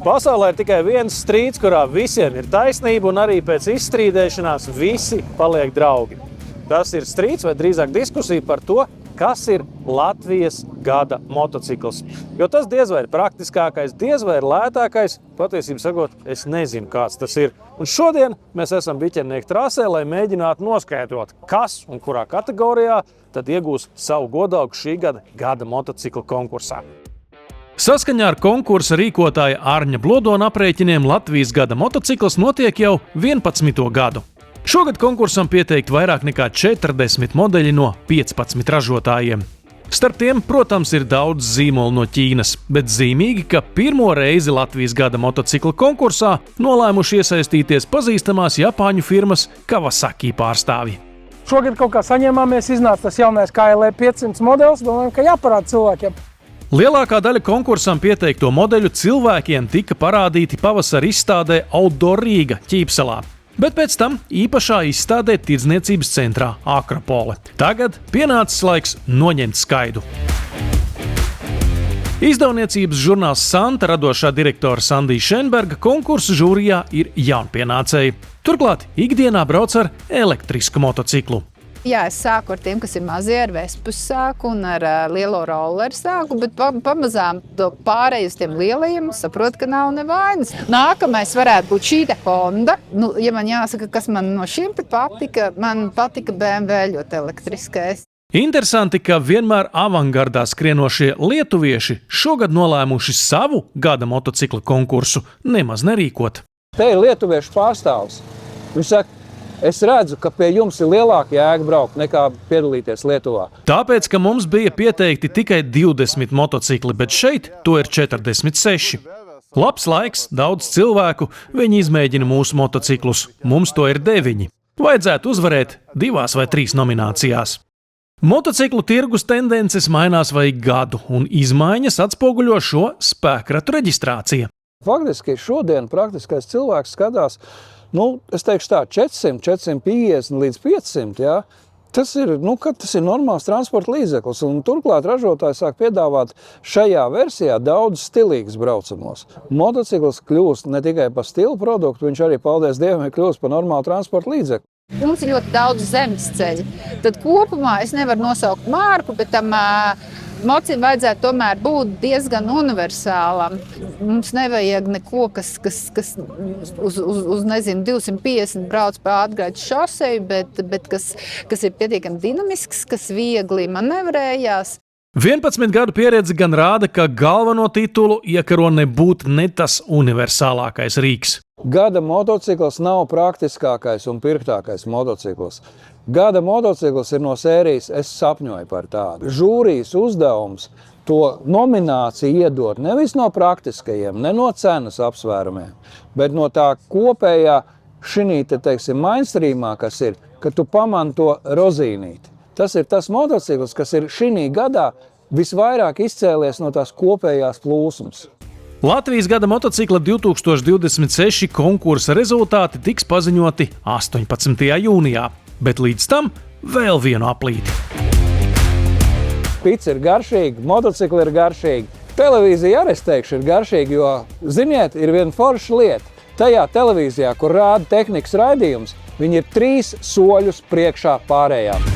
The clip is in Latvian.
Pasaulē ir tikai viens strīds, kurā visiem ir taisnība, un arī pēc izstrīdēšanās visi paliek draugi. Tas ir strīds vai drīzāk diskusija par to, kas ir Latvijas gada motocikls. Jo tas diez vai ir praktiskākais, diez vai ir lētākais, patiesībā sakot, es nezinu, kāds tas ir. Un šodien mēs esam biķernieku trasē, lai mēģinātu noskaidrot, kas un kurā kategorijā tad iegūs savu godalgu šī gada motocikla konkursā. Saskaņā ar konkursa rīkotāja Arņa Blodona aprēķiniem Latvijas gada motocikls notiek jau 11. gadu. Šogad konkursam pieteikt vairāk nekā 40 modeļi no 15 ražotājiem. Starp tiem, protams, ir daudz zīmolu no Ķīnas, bet zīmīgi, ka pirmo reizi Latvijas gada motocikla konkursā nolēmuši iesaistīties pazīstamās Japāņu firmas Kawasaki pārstāvji. Šogad kaut kā saņēmāmies, iznāca tas jaunais KLE 500 modelis, domājam, ka jāparāda cilvēkiem. Lielākā daļa konkursam pieteikto modeļu cilvēkiem tika parādīti pavasara izstādē Outdoor Rīga Ķīpselā. Bet pēc tam īpašā izstādē tirdzniecības centrā Akropole. Tagad pienācis laiks noņemt skaidu. Izdevniecības žurnāls Santa radošā direktora Sandija Šenberga konkursu žūrijā ir jaunpienācēji. Turklāt ikdienā brauc ar elektrisku motociklu. Jā, es sāku ar tiem, kas ir mazie, ar Vespus sāku un ar lielo rolleru sāku, bet pamazām pārēju uz tiem lielajiem saprotu, ka nav nevainas. Nākamais varētu būt šī te Honda. Ja man jāsaka, kas man no šiem te patika, man patika BMW ļoti elektriskais. Interesanti, ka vienmēr avangardā skrienošie lietuvieši šogad nolēmuši savu gada motocikla konkursu nemaz nerīkot. Te ir lietuviešu pārstāvs. Viņš saka, es redzu, ka pie jums ir lielāka jēga braukt nekā piedalīties Lietuvā. Tāpēc, ka mums bija pieteikti tikai 20 motocikli, bet šeit to ir 46. Labs laiks, daudz cilvēku, viņi izmēģina mūsu motociklus. Mums to ir 9. Vajadzētu uzvarēt 2 vai 3 nominācijās. Motociklu tirgus tendences mainās vai gadu, un izmaiņas atspoguļo šo spēkratu reģistrācija. Faktiski šodien praktiskais cilvēks skatās, es teikšu tā, 400, 450 līdz 500, jā. Tas ir normāls transporta līdzeklis, un turklāt ražotāji sāk piedāvāt šajā versijā daudz stilīgus braucamos. Motocikls kļūst ne tikai par stilu produktu, viņš arī, paldies Dievam, ir kļūst par normālu transporta līdzekli. Mums ir ļoti daudz zemes ceļu. Tad kopumā es nevaru nosaukt mārku, bet tam mocim vajadzētu tomēr būt diezgan universālam. Mums nevajag neko, kas uz 250 brauc pa atgaidu šoseju, bet kas ir pietiekami dinamisks, kas viegli manevrējās. 11 gadu pieredze gan rāda, ka galveno titulu iekaro nebūt ne tas universālākais rīks. Gada motocikls nav praktiskākais un pirktākais motocikls. Gada motocikls ir no sērijas Es sapņoju par tādu. Žūrijas uzdevums to nomināciju iedot nevis no praktiskajiem, ne no cenas apsvērumiem, bet no tā kopējā mainstreamā, kas ir, ka tu pamani to rozīnīti. Tas ir tas motocikls, kas ir šī gadā visvairāk izcēlies no tās kopējās plūsmas. Latvijas gada motocikla 2026 konkursa rezultāti tiks paziņoti 18. jūnijā, bet līdz tam vēl vienu aplīti. Pica ir garšīga, motocikli ir garšīgi. Televīzija arī, es teikšu, ir garšīga, jo, ziniet, ir viena forša lieta. Tajā televīzijā, kur rāda tehnikas raidījums, viņi ir 3 soļus priekšā pārējām.